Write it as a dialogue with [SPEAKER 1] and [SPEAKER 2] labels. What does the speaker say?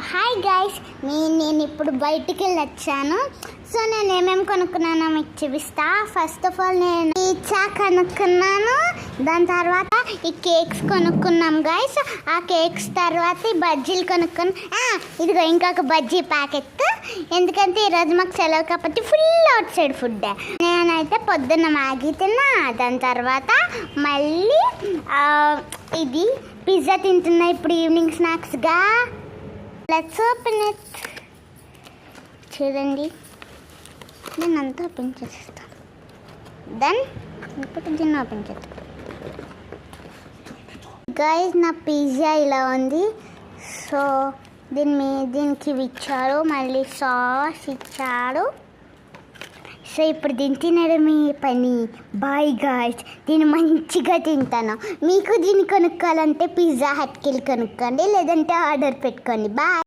[SPEAKER 1] Hi guys, నేను ఇప్పుడు బయటికి వెళ్ళి వచ్చాను. సో నేను ఏమేమి కొనుక్కున్నానో మీకు చూపిస్తా. ఫస్ట్ ఆఫ్ ఆల్ నేను పిజ్జా కొనుక్కున్నాను. దాని తర్వాత ఈ కేక్స్ కొనుక్కున్నాం గైస్. ఆ కేక్స్ తర్వాత ఈ బజ్జీలు కొనుక్కున్నాం. ఇదిగో ఇంకొక బజ్జీ ప్యాకెట్, ఎందుకంటే ఈరోజు మాకు సెలవు కాబట్టి ఫుల్ అవుట్ సైడ్ ఫుడ్. నేనైతే పొద్దున్న మ్యాగీ తిన్నా. దాని తర్వాత మళ్ళీ ఇది పిజ్జా తింటున్నా ఇప్పుడు ఈవినింగ్ స్నాక్స్గా. Let's open it. చూడండి, నేను అంతా ఓపెన్ చేసేస్తాను. దెన్ ఇప్పుడు దీన్ని ఓపెన్ చేస్తాను. గైస్, నా పిజ్జా ఇలా ఉంది. సో దీనికి ఇవి ఇచ్చాడు, మళ్ళీ సాస్ ఇచ్చాడు. సో ఇప్పుడు దీన్ని తినడమే పని. బాయ్ గాయ్స్, దీన్ని మంచిగా తింటాను. మీకు దీన్ని కొనుక్కోవాలంటే పిజ్జా హట్కి వెళ్ళి కొనుక్కోండి, లేదంటే ఆర్డర్ పెట్టుకోండి. బాయ్.